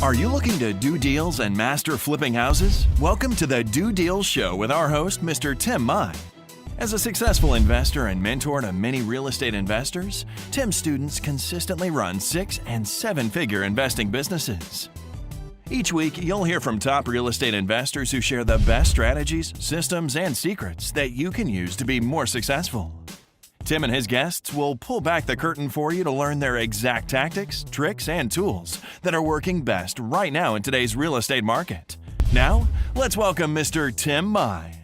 Are you looking to do deals and master flipping houses? Welcome to the DoDeals Show with our host, Mr. Tim Mai. As a successful investor and mentor to many real estate investors, Tim's students consistently run 6- and 7-figure investing businesses. Each week, you'll hear from top real estate investors who share the best strategies, systems, and secrets that you can use to be more successful. Tim and his guests will pull back the curtain for you to learn their exact tactics, tricks, and tools that are working best right now in today's real estate market. Now, let's welcome Mr. Tim Mai.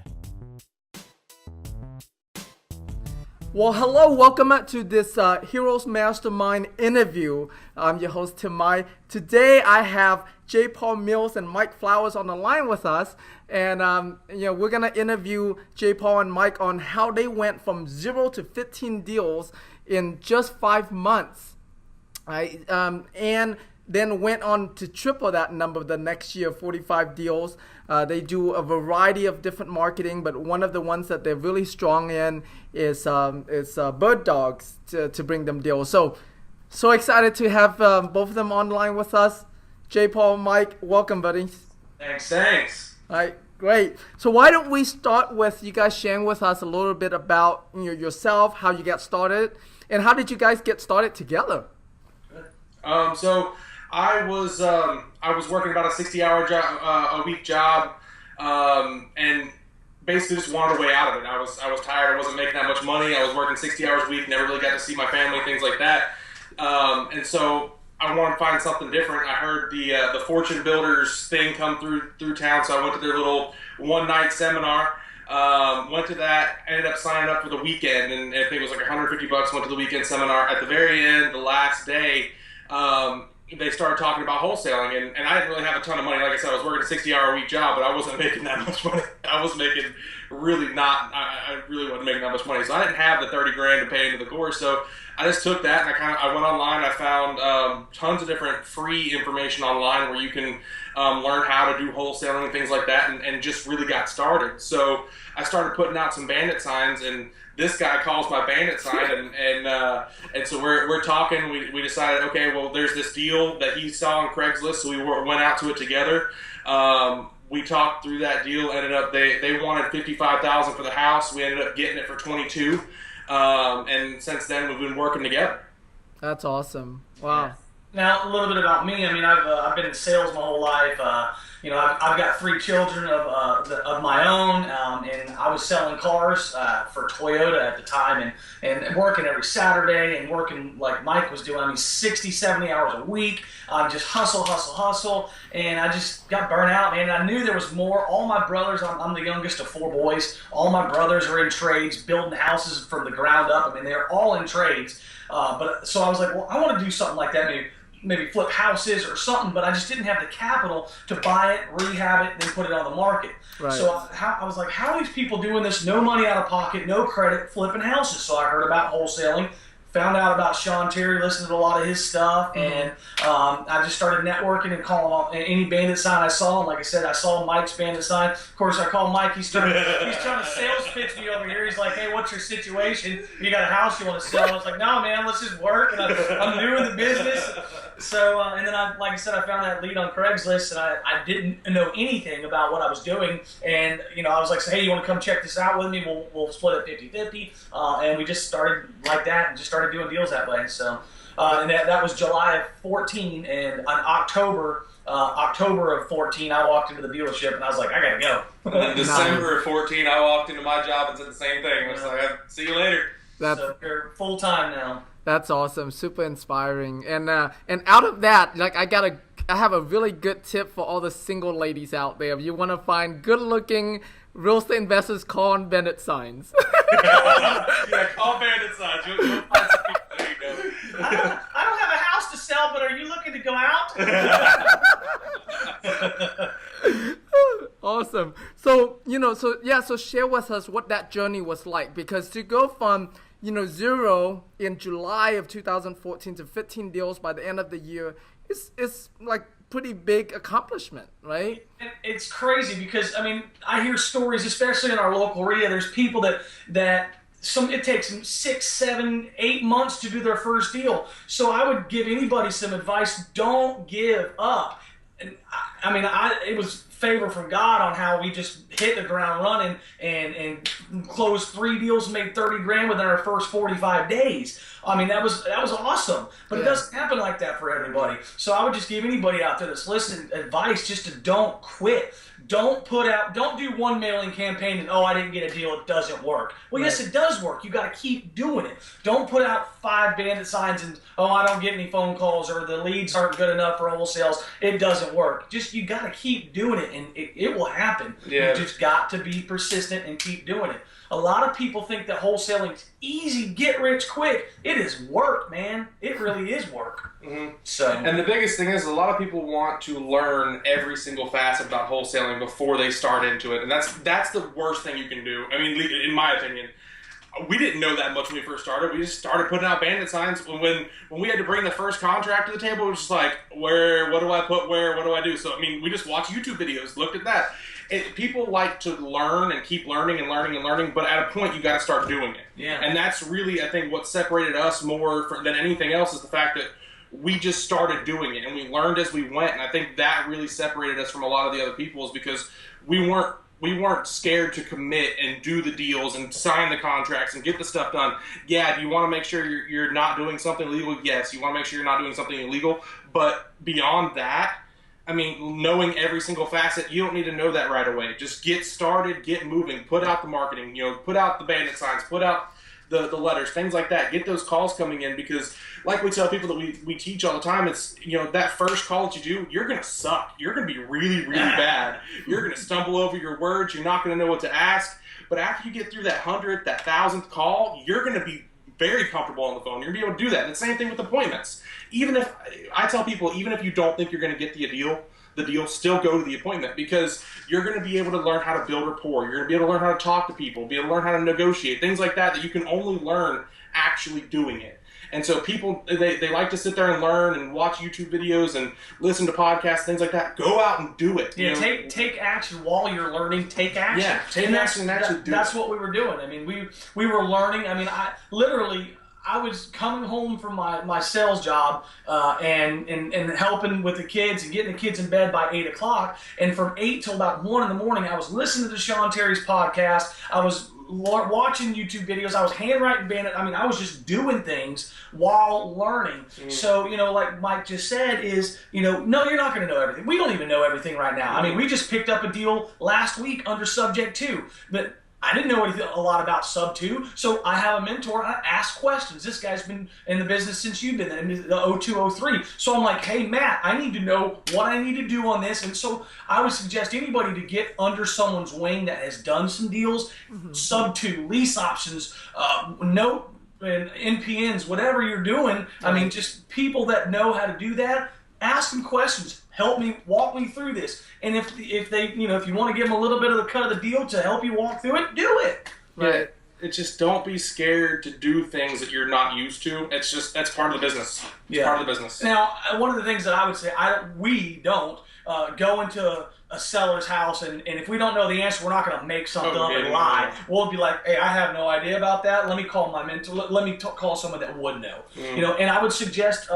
Well, hello, welcome to this Heroes Mastermind interview. I'm your host, Tim Mai. Today, I have J. Paul Mills and Mike Flowers on the line with us. And, we're going to interview J. Paul and Mike on how they went from 0 to 15 deals in just 5 months. Right? And then went on to triple that number the next year, 45 deals. They do a variety of different marketing, but one of the ones that they're really strong in is bird dogs to bring them deals. So excited to have both of them online with us. J. Paul, Mike, welcome, buddies. Thanks. All right, great. So why don't we start with you guys sharing with us a little bit about yourself, how you got started, and how did you guys get started together? So I was working about a 60-hour a week job, and basically just wanted a way out of it. I was tired. I wasn't making that much money. I was working 60 hours a week. Never really got to see my family, things like that. And so I wanted to find something different. I heard the Fortune Builders thing come through town, so I went to their little one-night seminar. Went to that, ended up signing up for the weekend, and I think it was like $150. Went to the weekend seminar. At the very end, the last day, they started talking about wholesaling, and I didn't really have a ton of money. Like I said, I was working a 60-hour a week job, but I wasn't making that much money. I was making I really wasn't making that much money. So I didn't have the $30,000 to pay into the course. So I just took that, and I went online. I found tons of different free information online where you can learn how to do wholesaling and things like that, and just really got started. So I started putting out some bandit signs, and this guy calls my bandit sign, and so we're talking. We decided, okay, well, there's this deal that he saw on Craigslist, so we went out to it together. We talked through that deal. Ended up they wanted $55,000 for the house. We ended up getting it for $22,000, and since then we've been working together. That's awesome. Wow. Now, a little bit about me. I mean, I've been in sales my whole life. I've got 3 children of my own, and I was selling cars for Toyota at the time, and working every Saturday, and working like Mike was doing. I mean, 60, 70 hours a week, just hustle, and I just got burnt out, man. I knew there was more. All my brothers, I'm the youngest of 4 boys. All my brothers are in trades, building houses from the ground up. I mean, they're all in trades. So I was like, well, I want to do something like that, maybe flip houses or something, but I just didn't have the capital to buy it, rehab it, and then put it on the market. Right. So I was like, how are these people doing this? No money out of pocket, no credit, flipping houses. So I heard about wholesaling, found out about Sean Terry, listened to a lot of his stuff, and I just started networking and calling any bandit sign I saw. And like I said, I saw Mike's bandit sign. Of course, I called Mike. He's trying to sales pitch me over here. He's like, hey, what's your situation? You got a house you want to sell? I was like, no, man, let's just work. And I'm new in the business. So, and then like I said, I found that lead on Craigslist, and I didn't know anything about what I was doing. And, I was like, hey, you want to come check this out with me? We'll split it 50-50. And we just started like that and just started doing deals that way. So, and that was July of 14, and on October of 14, I walked into the dealership, and I was like, I gotta go. And then December of 14, I walked into my job and said the same thing. I was like, see you later. So you're full time now. That's awesome, super inspiring, and out of that, like I have a really good tip for all the single ladies out there. If you want to find good-looking real estate investors, call on bandit signs. Yeah, call bandit signs. You'll find some people. There you go. I don't have a house to sell, but are you looking to go out? Awesome. So so share with us what that journey was like, because to go from 0 in July of 2014 to 15 deals by the end of the year is like pretty big accomplishment, right? It's crazy because, I hear stories, especially in our local area. There's people that it takes them 6, 7, 8 months to do their first deal. So I would give anybody some advice. Don't give up. I mean, it was favor from God on how we just hit the ground running and closed 3 deals and made 30 grand within our first 45 days. I mean, that was awesome. But it doesn't happen like that for everybody. So I would just give anybody out there that's listening advice just to don't quit. Don't do one mailing campaign and, I didn't get a deal, it doesn't work. Well, yes, it does work. You got to keep doing it. Don't put out 5 bandit signs and, I don't get any phone calls or the leads aren't good enough for wholesales. It doesn't work. You got to keep doing it and it will happen. Yeah. You just got to be persistent and keep doing it. A lot of people think that wholesaling's easy, get rich quick. It is work, man. It really is work. Mm-hmm. So, and the biggest thing is a lot of people want to learn every single facet about wholesaling before they start into it, and that's the worst thing you can do. I mean, in my opinion, we didn't know that much when we first started. We just started putting out bandit signs. When we had to bring the first contract to the table, it was just like, what do I put where? What do I do? So, I mean, we just watched YouTube videos, looked at that. People like to learn and keep learning and learning and learning, but at a point you got to start doing it. Yeah. And that's really, I think, what separated us more than anything else is the fact that we just started doing it and we learned as we went. And I think that really separated us from a lot of the other people is because we weren't scared to commit and do the deals and sign the contracts and get the stuff done. Yeah, do you want to make sure you're not doing something illegal? Yes. You want to make sure you're not doing something illegal. But beyond that, I mean, knowing every single facet, you don't need to know that right away. Just get started, get moving, put out the marketing, put out the bandit signs, put out the letters, things like that. Get those calls coming in because, like we tell people that we teach all the time, it's, that first call that you do, you're going to suck. You're going to be really, really bad. You're going to stumble over your words. You're not going to know what to ask. But after you get through that 100th, that 1,000th call, you're going to be very comfortable on the phone. You're going to be able to do that. And the same thing with appointments. Even if you don't think you're going to get the deal, still go to the appointment because you're going to be able to learn how to build rapport. You're going to be able to learn how to talk to people, be able to learn how to negotiate, things like that you can only learn actually doing it. And so people, they like to sit there and learn and watch YouTube videos and listen to podcasts, things like that. Go out and do it. Yeah, take action while you're learning. Take action. Yeah, take action and actually do it. That's what we were doing. I mean, we were learning. I mean, I was coming home from my sales job and helping with the kids and getting the kids in bed by 8 o'clock. And from 8 till about 1 in the morning, I was listening to Sean Terry's podcast. I was watching YouTube videos. I was handwriting bandit. I mean, I was just doing things while learning. So, like Mike just said is, no, you're not going to know everything. We don't even know everything right now. I mean, we just picked up a deal last week under Subject 2. But I didn't know a lot about Sub 2, so I have a mentor. I ask questions. This guy's been in the business since you've been in the 02, 03. So I'm like, hey, Matt, I need to know what I need to do on this. And so I would suggest anybody to get under someone's wing that has done some deals, Sub 2, lease options, note and NPNs, whatever you're doing. I mean, just people that know how to do that. Ask them questions. Walk me through this. And if they, if you want to give them a little bit of the cut of the deal to help you walk through it, do it. Right. Yeah, it's just don't be scared to do things that you're not used to. That's part of the business. It's part of the business. Now, one of the things that I would say, we don't go into a seller's house and if we don't know the answer, we're not going to make something up and lie. We'll be like, hey, I have no idea about that. Let me call my mentor. Let me call someone that would know. And I would suggest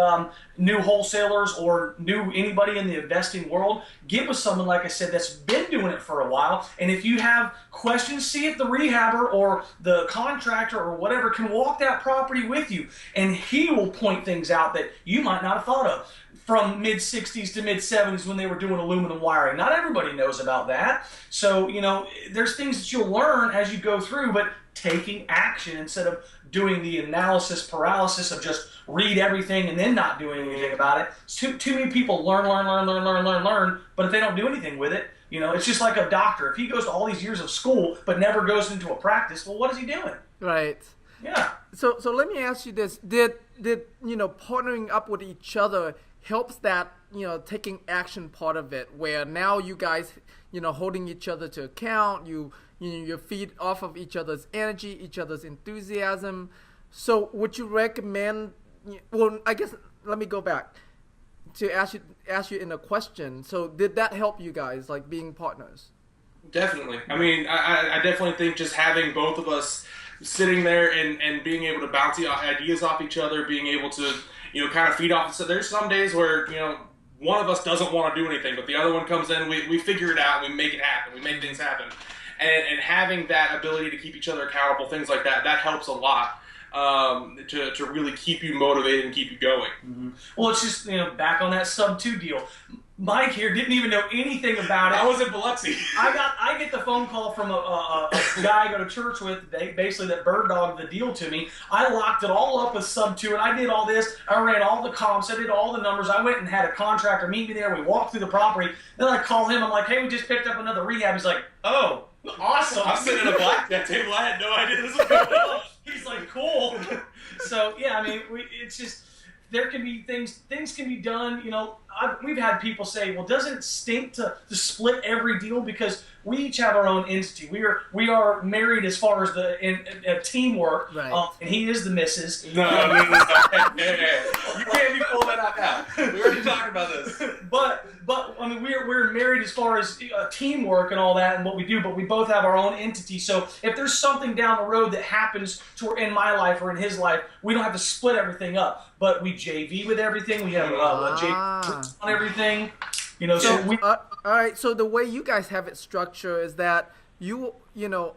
new wholesalers or anybody in the investing world, get with someone, like I said, that's been doing it for a while. And if you have questions, see if the rehabber or the contractor or whatever can walk that property with you. And he will point things out that you might not have thought of. From mid-60s to mid-70s when they were doing aluminum wiring. Not everybody knows about that. So, there's things that you'll learn as you go through, but taking action instead of doing the analysis paralysis of just read everything and then not doing anything about it. Too many people learn, but if they don't do anything with it, it's just like a doctor. If he goes to all these years of school but never goes into a practice, well, what is he doing? Right. Yeah. So let me ask you this. Did partnering up with each other helps that, taking action part of it, where now you guys, holding each other to account, you feed off of each other's energy, each other's enthusiasm. So would you recommend, well, I guess, let me go back to ask you in a question. So did that help you guys, like being partners? Definitely. I mean, I definitely think just having both of us sitting there and being able to bounce ideas off each other, being able to, kind of feed off. So there's some days where, one of us doesn't want to do anything, but the other one comes in, we figure it out, we make it happen, we make things happen. And having that ability to keep each other accountable, things like that, that helps a lot to really keep you motivated and keep you going. Mm-hmm. Well, it's just, back on that sub-2 deal. Mike here didn't even know anything about it. I was in Biloxi. I get the phone call from a guy I go to church with, basically that bird dogged the deal to me. I locked it all up with sub-2, and I did all this. I ran all the comps. I did all the numbers. I went and had a contractor meet me there. We walked through the property. Then I call him. I'm like, hey, we just picked up another rehab. He's like, oh, awesome. I'm sitting at a blackjack table. I had no idea this was going on. He's like, cool. So, yeah, I mean, it's just, there can be things can be done, we've had people say, well, doesn't it stink to split every deal? Because we each have our own entity. We are married as far as the teamwork, right. And he is the missus. No. You can't be pulling that out now. We already talked about this. But I mean, we're married as far as teamwork and all that and what we do, but we both have our own entity. So if there's something down the road that happens in my life or in his life, we don't have to split everything up. But we JV with everything. We have JV on everything. All right. So the way you guys have it structured is that you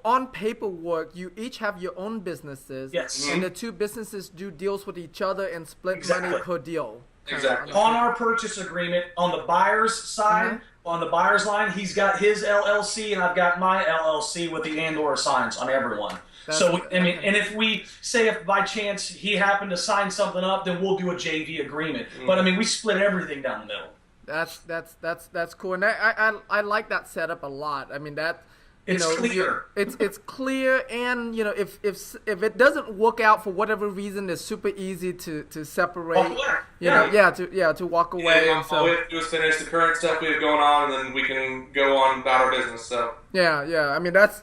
on paperwork, you each have your own businesses. Yes. And the two businesses do deals with each other and split money per deal. Exactly. On our purchase agreement, on the buyer's side, on the buyer's line, he's got his LLC and I've got my LLC with the and/or signs on everyone. And if we say if by chance he happened to sign something up, then we'll do a JV agreement. But I mean, we split everything down the middle. That's cool, and I like that setup a lot. I mean that. It's clear. It's clear, and if it doesn't work out for whatever reason, it's super easy to separate. To walk away. Yeah, and so all we have to do is finish the current stuff we have going on, and then we can go on about our business. So yeah. I mean that's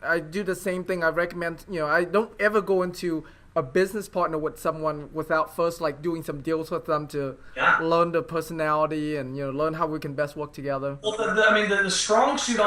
I do the same thing. I recommend I don't ever go into a business partner with someone without first doing some deals with them to learn the personality and learn how we can best work together. Well, the strong suit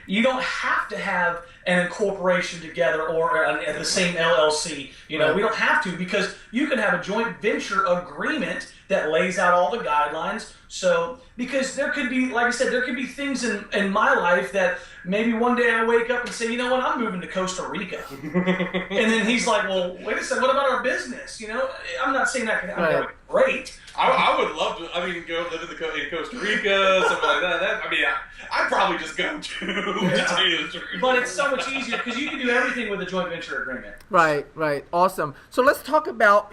you don't have to have an incorporation together or the same LLC. Right. We don't have to, because you can have a joint venture agreement that lays out all the guidelines. So, because there could be, like I said, there could be things in my life that maybe one day I wake up and say, you know what, I'm moving to Costa Rica. And then he's like, well, wait a second, what about our business? I'm not saying that could happen. Great. I would love to, go live in Costa Rica, something like that. I'd probably just go to tell you the truth. But it's so much easier because you can do everything with a joint venture agreement. Right. Awesome. So let's talk about,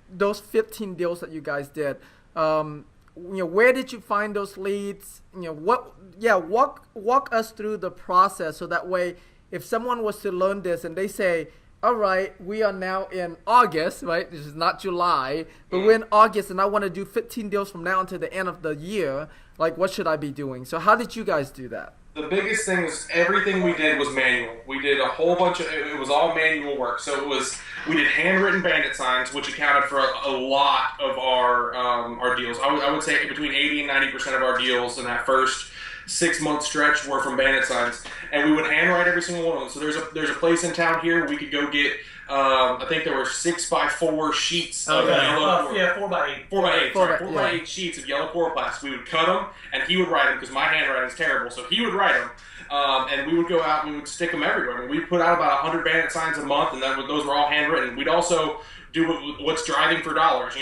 those 15 deals that you guys did. Where did you find those leads? Walk us through the process so that way if someone was to learn this and they say, all right, we are now in August, right? This is not July, but we're in August and I want to do 15 deals from now until the end of the year. What should I be doing? So how did you guys do that? The biggest thing is everything we did was manual. We did a whole bunch of, it was all manual work. So we did handwritten bandit signs, which accounted for a lot of our deals. I would say between 80 and 90% of our deals in that first 6-month stretch were from bandit signs, and we would handwrite every single one of them. So there's a place in town here where we could go get. I think there were 6x4 sheets of yellow. 4x8. 4x8 sheets of yellow coroplast. We would cut them, and he would write them because my handwriting's terrible. So he would write them, and we would go out and we would stick them everywhere. We'd put out about 100 bandit signs a month, and those were all handwritten. We'd also do what's driving for dollars.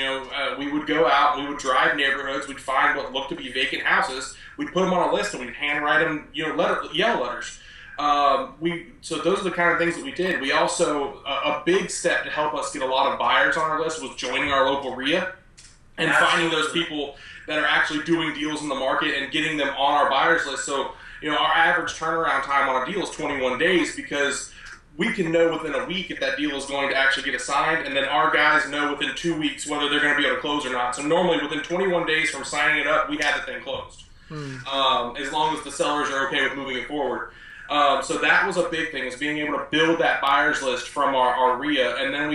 We would go out, we would drive neighborhoods, we'd find what looked to be vacant houses, we'd put them on a list, and we'd handwrite them, yellow letters. So those are the kind of things that we did. We also, a big step to help us get a lot of buyers on our list was joining our local RIA and finding those people that are actually doing deals in the market and getting them on our buyers list. So, our average turnaround time on a deal is 21 days because we can know within a week if that deal is going to actually get assigned, and then our guys know within 2 weeks whether they're going to be able to close or not. So normally within 21 days from signing it up, we have the thing closed, as long as the sellers are okay with moving it forward. So that was a big thing, is being able to build that buyers list from our RIA, and then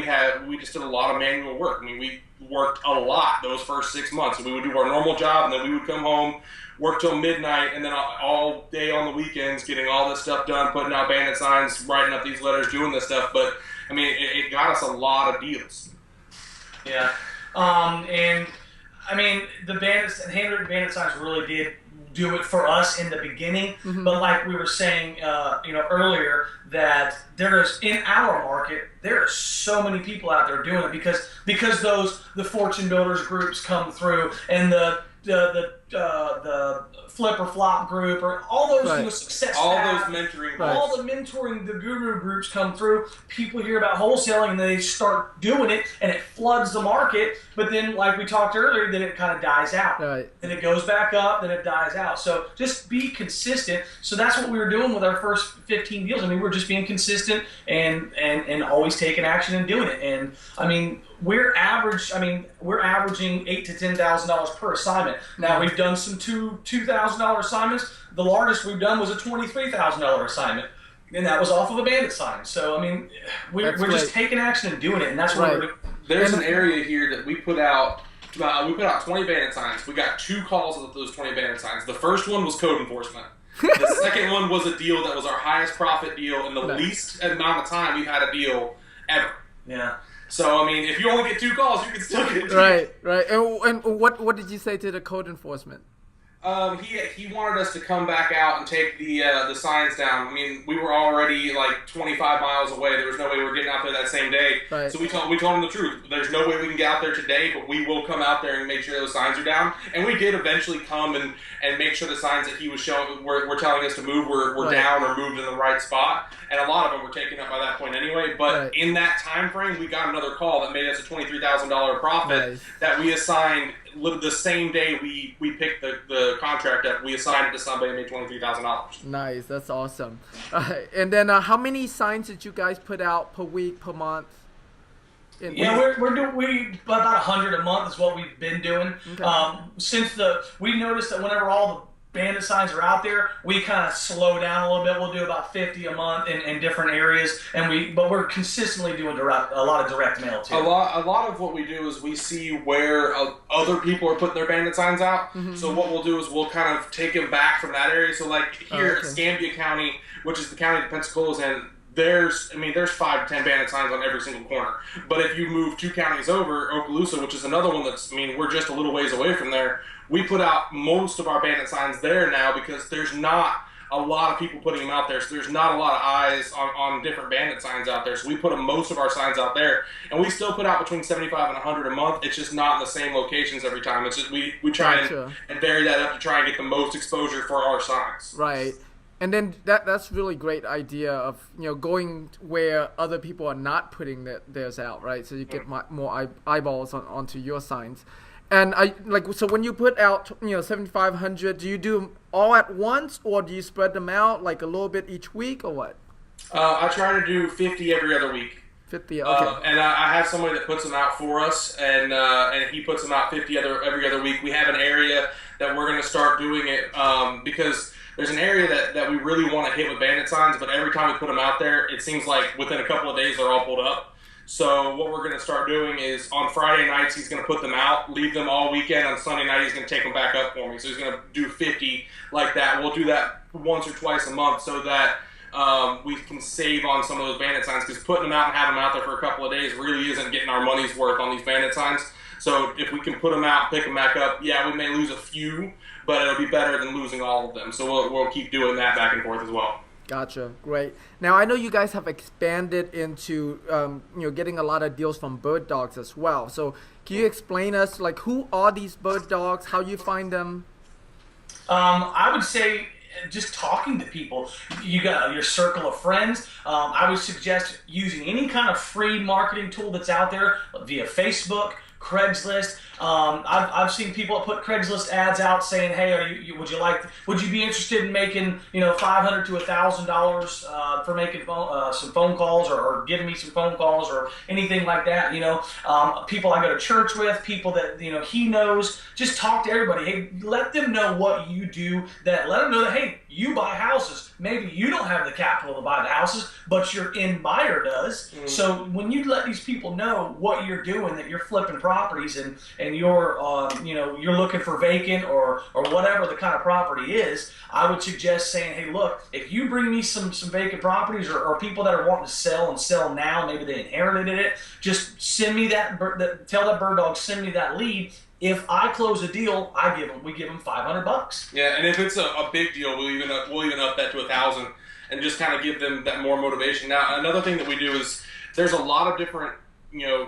we just did a lot of manual work. We worked a lot those first 6 months. So we would do our normal job, and then we would come home, work till midnight, and then all day on the weekends getting all this stuff done, putting out bandit signs, writing up these letters, doing this stuff. But it got us a lot of deals. Yeah. And I mean, the bandits and handwritten bandit signs really did do it for us in the beginning. But like we were saying, earlier, that there is in our market, there are so many people out there doing it because the fortune builders groups come through and the flip or flop group or all those success all path, those mentoring all the mentoring, the guru groups come through. People hear about wholesaling and they start doing it and it floods the market. But then, like we talked earlier, then it kind of dies out. Right. Then it goes back up, then it dies out. So just be consistent. So that's what we were doing with our first 15 deals. I mean, we're just being consistent and always taking action and doing it. And I mean, we're averaging $8,000 to $10,000 per assignment. Now we've done some $2,000 assignments. The largest we've done was a $23,000 assignment, and that was off of a bandit sign. So I mean, we're just taking action and doing it, and that's what we're doing. There's an area here that we put out 20 bandit signs. We got 2 calls with those 20 bandit signs. The first one was code enforcement. The second one was a deal that was our highest profit deal and the least amount of time we've had a deal ever. Yeah. So, I mean, if you only get 2 calls, you can still get a deal. Right. And what did you say to the code enforcement? He wanted us to come back out and take the signs down. I mean, we were already like 25 miles away. There was no way we were getting out there that same day. Right. So we told him the truth. There's no way we can get out there today, but we will come out there and make sure those signs are down. And we did eventually come and make sure the signs that he was showing were telling us to move were down or moved in the right spot. And a lot of them were taken up by that point anyway. But in that time frame, we got another call that made us a $23,000 profit that we assigned the same day we picked the contract up. We assigned it to somebody and made $23,000. Nice, that's awesome. And then how many signs did you guys put out per week, per month? We're doing about 100 a month is what we've been doing. Okay. We noticed that whenever all the bandit signs are out there, we kind of slow down a little bit. We'll do about 50 a month in different areas, but we're consistently doing a lot of direct mail too. A lot of what we do is we see where other people are putting their bandit signs out. So what we'll do is we'll kind of take them back from that area. So like here at Escambia County, which is the county that Pensacola's in, there's 5 to 10 bandit signs on every single corner. But if you move 2 counties over, Okaloosa, which is another one we're just a little ways away from there, we put out most of our bandit signs there now because there's not a lot of people putting them out there. So there's not a lot of eyes on different bandit signs out there. So we put most of our signs out there. And we still put out between 75 and 100 a month. It's just not in the same locations every time. It's just we try and vary that up to try and get the most exposure for our signs. Right. And then that's really great idea of going where other people are not putting theirs out, right? So you get more eyeballs onto your signs. And so when you put out 7,500, do you do them all at once or do you spread them out like a little bit each week or what? I try to do 50 every other week. 50, okay. And I have somebody that puts them out for us, and he puts them out 50 every other week. We have an area that we're going to start doing it because there's an area that we really want to hit with bandit signs, but every time we put them out there, it seems like within a couple of days they're all pulled up. So what we're going to start doing is on Friday nights he's going to put them out, leave them all weekend. On Sunday night he's going to take them back up for me. So he's going to do 50 like that. We'll do that once or twice a month so that we can save on some of those bandit signs because putting them out and having them out there for a couple of days really isn't getting our money's worth on these bandit signs. So if we can put them out, pick them back up, we may lose a few, but it'll be better than losing all of them. So we'll keep doing that back and forth as well. Gotcha. Great. Now, I know you guys have expanded into, getting a lot of deals from bird dogs as well. So can you explain us, who are these bird dogs, how you find them? I would say just talking to people. You got your circle of friends. I would suggest using any kind of free marketing tool that's out there via Facebook, Craigslist. I've seen people put Craigslist ads out saying, "Hey, would you be interested in making $500 to $1,000 for making some phone calls or giving me some phone calls or anything like that?" People I go to church with, people that he knows. Just talk to everybody. Hey, let them know what you do. Let them know that you buy houses. Maybe you don't have the capital to buy the houses, but your end buyer does. So when you let these people know what you're doing, that you're flipping property, properties and you're you're looking for vacant or whatever the kind of property is, I would suggest saying, hey, look, if you bring me some vacant properties or people that are wanting to sell and sell now, maybe they inherited it, just send me tell that bird dog, send me that lead. If I close a deal, we give them $500. Yeah, and if it's a big deal, we'll even up that to $1,000 and just kind of give them that more motivation. Now, another thing that we do is there's a lot of different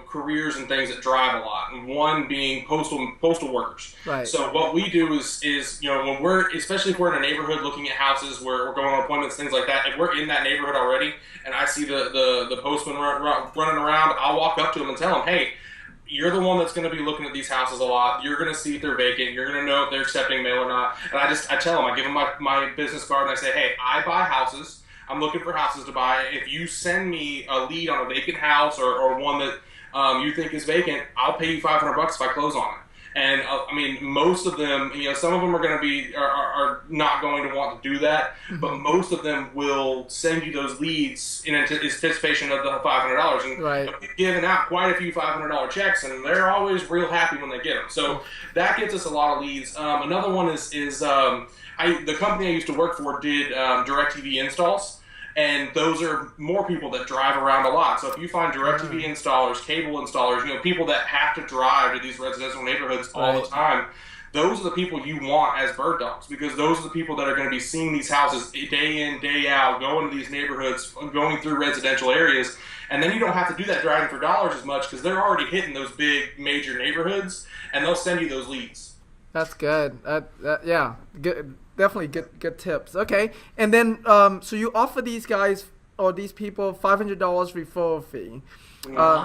careers and things that drive a lot, and one being postal workers. Right. So what we do is when especially if we're in a neighborhood looking at houses where we're going on appointments, things like that, if we're in that neighborhood already and I see the postman running around, I'll walk up to him and tell him, hey, you're the one that's going to be looking at these houses a lot. You're going to see if they're vacant. You're going to know if they're accepting mail or not. And I tell them, I give them my business card and I say, hey, I buy houses. I'm looking for houses to buy. If you send me a lead on a vacant house or one that you think is vacant, I'll pay you $500 if I close on it. And most of them, some of them are going to be are not going to want to do that, but most of them will send you those leads in anticipation of the $500. And right. we've given out quite a few $500 checks, and they're always real happy when they get them. So that gets us a lot of leads. Another one is the company I used to work for did DirecTV installs. And those are more people that drive around a lot. So if you find DirecTV installers, cable installers, people that have to drive to these residential neighborhoods all the time, those are the people you want as bird dogs, because those are the people that are going to be seeing these houses day in, day out, going to these neighborhoods, going through residential areas. And then you don't have to do that driving for dollars as much because they're already hitting those big major neighborhoods, and they'll send you those leads. That's good. Yeah, good. Definitely good tips. Okay, and then so you offer these guys or these people $500 referral fee.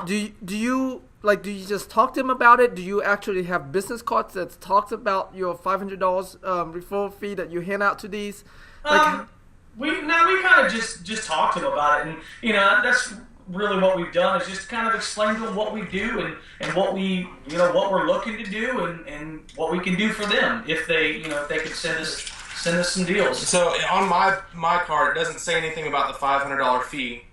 Do you just talk to them about it? Do you actually have business cards that talks about your $500 referral fee that you hand out to these? We kind of just talk to them about it, and that's really what we've done is just kind of explain to them what we do and what we what we're looking to do and what we can do for them if they if they could send us some deals. So on my card, it doesn't say anything about the $500 fee,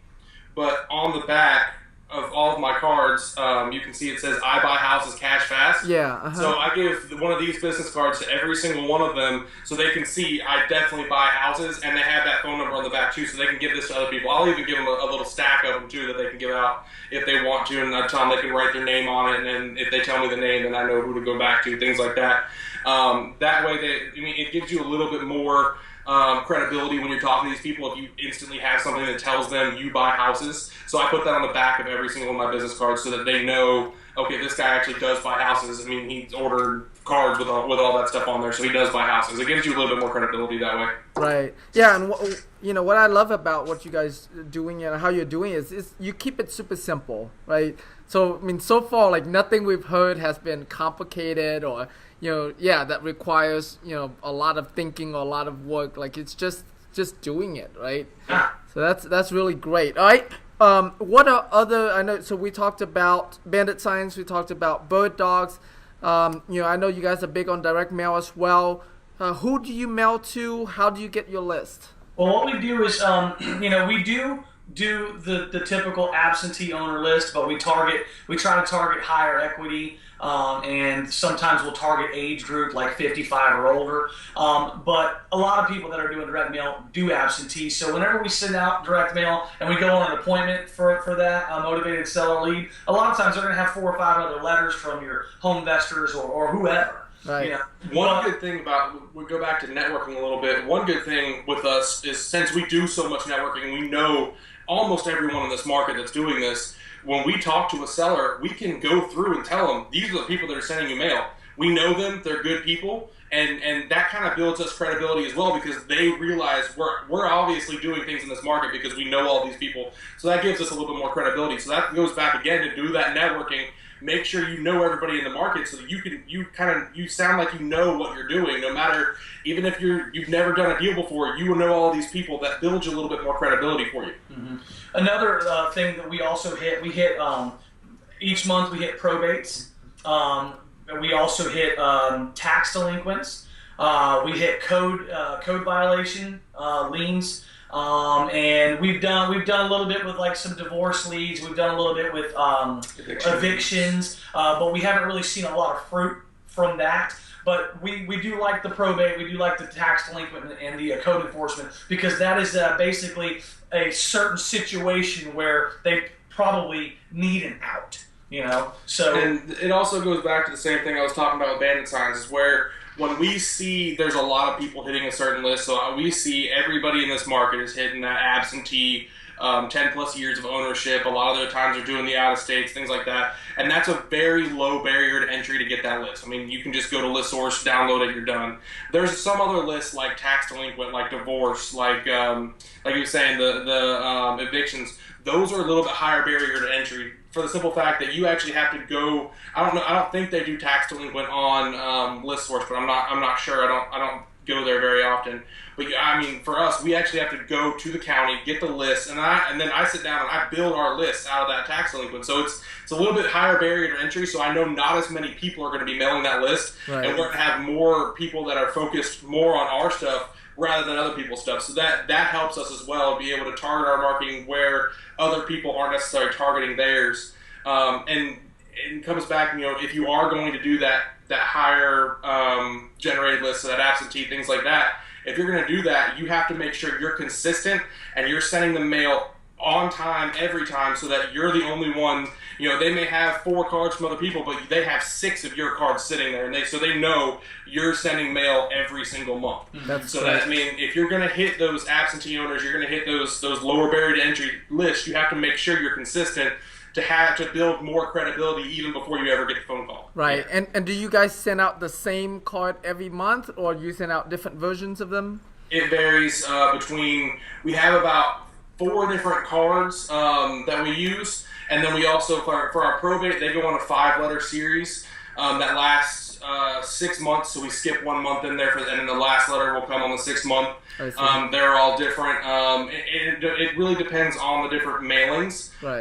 but on the back of all of my cards, you can see it says I buy houses cash fast. Yeah. Uh-huh. So I give one of these business cards to every single one of them so they can see I definitely buy houses, and they have that phone number on the back too, so they can give this to other people. I'll even give them a little stack of them too that they can give out if they want to, and I tell them they can write their name on it, and then if they tell me the name, then I know who to go back to, things like that. That way, it gives you a little bit more credibility when you're talking to these people if you instantly have something that tells them you buy houses. So I put that on the back of every single one of my business cards so that they know, okay, this guy actually does buy houses. He's ordered cards with all that stuff on there, so he does buy houses. It gives you a little bit more credibility that way. Right. Yeah, and what I love about what you guys are doing and how you're doing is you keep it super simple, right? So so far nothing we've heard has been complicated or that requires a lot of thinking or a lot of work. It's just doing it, right? Yeah. So that's really great. All right. What are other? I know. So we talked about bandit signs. We talked about bird dogs. I know you guys are big on direct mail as well. Who do you mail to? How do you get your list? Well, what we do is, we do the typical absentee owner list, but we try to target higher equity, and sometimes we'll target age group like 55 or older. But a lot of people that are doing direct mail do absentee. So whenever we send out direct mail and we go on an appointment for that motivated seller lead, a lot of times they're going to have 4 or 5 other letters from your home investors or whoever. Right. One good thing we go back to networking a little bit. One good thing with us is since we do so much networking, we know almost everyone in this market that's doing this. When we talk to a seller, we can go through and tell them, these are the people that are sending you mail. We know them, they're good people, and that kind of builds us credibility as well because they realize we're obviously doing things in this market because we know all these people. So that gives us a little bit more credibility. So that goes back again to do that networking. Make sure you know everybody in the market so that you sound like you know what you're doing. No matter, even if you've never done a deal before, you will know all these people. That builds you a little bit more credibility for you. Mm-hmm. Another thing that we also hit each month we hit probates. We also hit tax delinquents. We hit code violation liens. And we've done a little bit with like some divorce leads. We've done a little bit with evictions, but we haven't really seen a lot of fruit from that. But we do like the probate, we do like the tax delinquent and the code enforcement, because that is basically a certain situation where they probably need an out, So, and it also goes back to the same thing I was talking about with bandit signs, is where when we see there's a lot of people hitting a certain list, so we see everybody in this market is hitting that absentee, 10 plus years of ownership. A lot of their times are doing the out of states, things like that. And that's a very low barrier to entry to get that list. I mean, you can just go to ListSource, download it, you're done. There's some other lists like tax delinquent, like divorce, like you were saying, the evictions. Those are a little bit higher barrier to entry for the simple fact that you actually have to go. I don't think they do tax delinquent on ListSource, but I'm not sure. I don't go there very often. But I mean, for us, we actually have to go to the county, get the list, and then I sit down and I build our list out of that tax delinquent. So it's a little bit higher barrier to entry. So I know not as many people are going to be mailing that list, right. And we're going to have more people that are focused more on our stuff rather than other people's stuff. So that helps us as well, be able to target our marketing where other people aren't necessarily targeting theirs. And it comes back, if you are going to do that higher generated list, so that absentee, things like that, if you're going to do that, you have to make sure you're consistent and you're sending the mail on time every time, so that you're the only one. They may have 4 cards from other people, but they have 6 of your cards sitting there, and so they know you're sending mail every single month. That means if you're going to hit those absentee owners, you're going to hit those lower barrier to entry lists. You have to make sure you're consistent to build more credibility even before you ever get the phone call. Right. And do you guys send out the same card every month, or do you send out different versions of them? It varies between. We have about 4 different cards that we use, and then we also for our probate, they go on a 5-letter series that lasts 6 months. So we skip 1 month in there, and then the last letter will come on the 6th month. They're all different. It really depends on the different mailings. Right.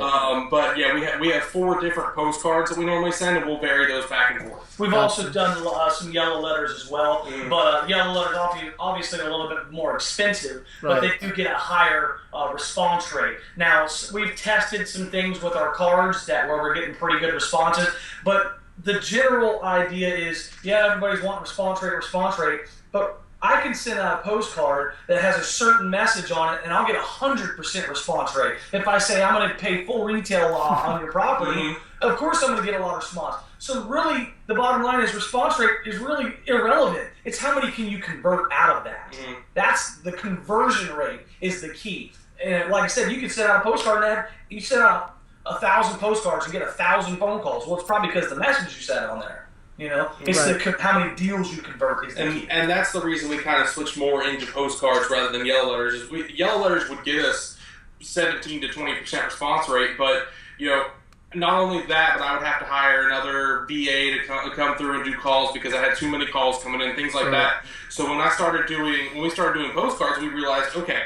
But yeah, we have 4 different postcards that we normally send, and we'll vary those back and forth. We've also done some yellow letters as well, but yellow letters obviously are a little bit more expensive, but they do get a higher response rate. Now, we've tested some things with our cards where we're getting pretty good responses, but the general idea is, everybody's wanting response rate, but I can send out a postcard that has a certain message on it, and I'll get 100% response rate. If I say I'm going to pay full retail on your property, of course I'm going to get a lot of response. So really, the bottom line is response rate is really irrelevant. It's how many can you convert out of that. That's the conversion rate is the key. And like I said, you can send out a postcard and you send out 1,000 postcards and get 1,000 phone calls. Well, it's probably because the message you said on there. It's how many deals you convert is the key. And that's the reason we kind of switched more into postcards rather than yellow letters. Yellow letters would get us 17 to 20% response rate, but not only that, but I would have to hire another VA to come through and do calls because I had too many calls coming in, things like that. So when we started doing postcards, we realized, okay,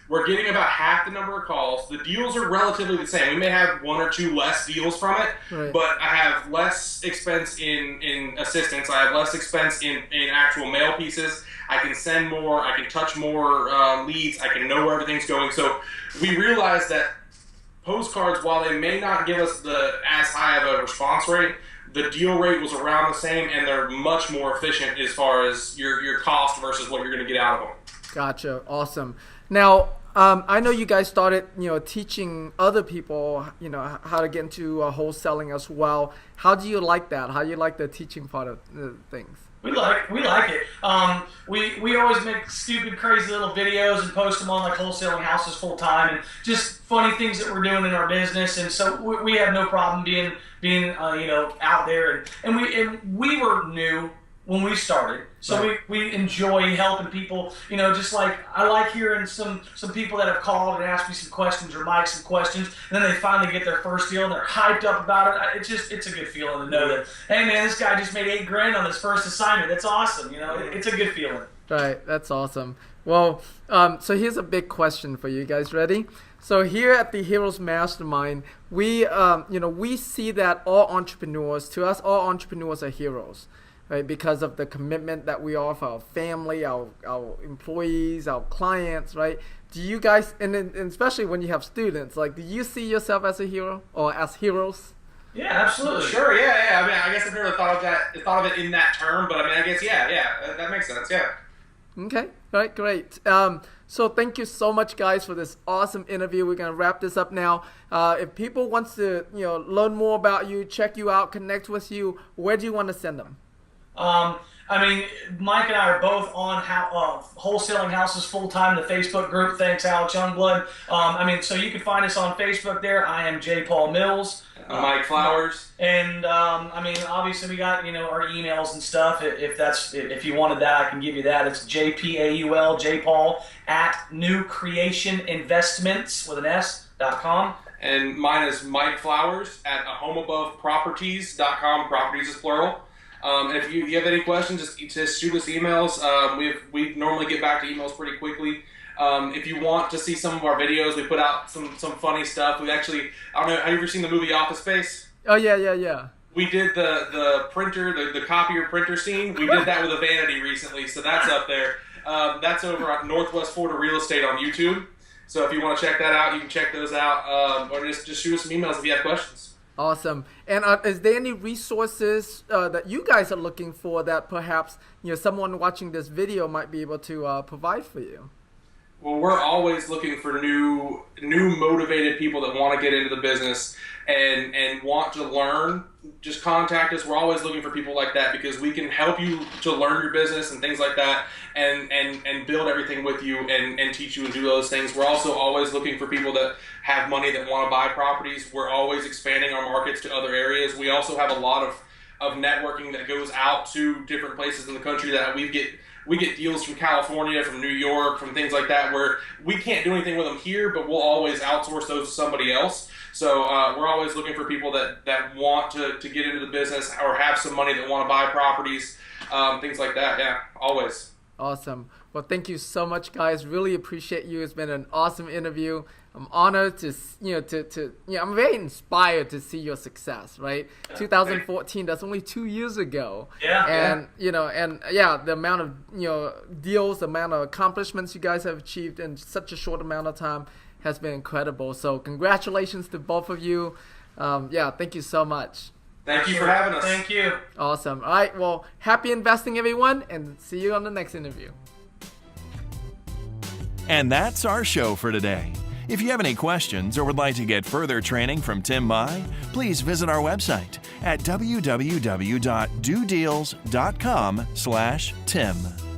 we're getting about half the number of calls. The deals are relatively the same. We may have 1 or 2 less deals from it, but I have less expense in assistance. I have less expense in actual mail pieces. I can send more. I can touch more leads. I can know where everything's going. So we realized that postcards, while they may not give us as high of a response rate, the deal rate was around the same, and they're much more efficient as far as your cost versus what you're going to get out of them. Gotcha. Awesome. Now, I know you guys started, teaching other people, how to get into wholesaling as well. How do you like that? How do you like the teaching part of things? We like it. We always make stupid, crazy little videos and post them on like wholesaling houses full time, and just funny things that we're doing in our business. And so we have no problem being out there. And we were new when we started, so we enjoy helping people. Just like I like hearing some people that have called and asked me some questions or Mike some questions, and then they finally get their first deal and they're hyped up about it. It's a good feeling to know that, hey man, this guy just made $8,000 on his first assignment. That's awesome. It's a good feeling. Right, that's awesome. Well, so here's a big question for you guys. Ready? So here at the Heroes Mastermind, we see that all entrepreneurs are heroes. Right, because of the commitment that we offer our family, our employees, our clients, right? do you guys, and especially when you have students, like, do you see yourself as a hero or as heroes? Yeah, absolutely. Sure, yeah. I mean, I guess I've never thought of it in that term, but I mean, I guess, that makes sense, yeah. Okay, all right, great. So thank you so much, guys, for this awesome interview. We're gonna wrap this up now. If people want to, learn more about you, check you out, connect with you, where do you want to send them? I mean, Mike and I are both on wholesaling houses full time. The Facebook group. Thanks, Alex Youngblood. So you can find us on Facebook there. I am J. Paul Mills. Mike Flowers. And obviously we got our emails and stuff. If you wanted that, I can give you that. It's JPAUL JPaul at newcreationinvestments with an S.com. And mine is Mike Flowers at homeaboveproperties.com. Properties is plural. And if you have any questions, just shoot us emails. We normally get back to emails pretty quickly. If you want to see some of our videos, we put out some funny stuff. We actually, I don't know, have you ever seen the movie Office Space? Oh, yeah. We did the printer, the copier printer scene. We did that with a vanity recently, so that's up there. That's over at Northwest Florida Real Estate on YouTube. So if you want to check that out, you can check those out. Or just shoot us some emails if you have questions. Awesome. And is there any resources that you guys are looking for that perhaps someone watching this video might be able to provide for you? Well, we're always looking for new motivated people that want to get into the business and want to learn. Just contact us. We're always looking for people like that because we can help you to learn your business and things like that and build everything with you and teach you to do those things. We're also always looking for people that have money that want to buy properties. We're always expanding our markets to other areas. We also have a lot of networking that goes out to different places in the country that we get deals from California, from New York, from things like that where we can't do anything with them here, but we'll always outsource those to somebody else. So we're always looking for people that want to get into the business or have some money that want to buy properties, things like that. Yeah, always. Awesome. Well, thank you so much, guys. Really appreciate you. It's been an awesome interview. I'm honored to I'm very inspired to see your success, right? 2014, that's only 2 years ago. Yeah. And, the amount of, deals, the amount of accomplishments you guys have achieved in such a short amount of time has been incredible. So congratulations to both of you. Thank you so much. Thank you for having us. Thank you. Awesome. All right. Well, happy investing, everyone, and see you on the next interview. And that's our show for today. If you have any questions or would like to get further training from Tim Mai, please visit our website at www.dodeals.com/Tim.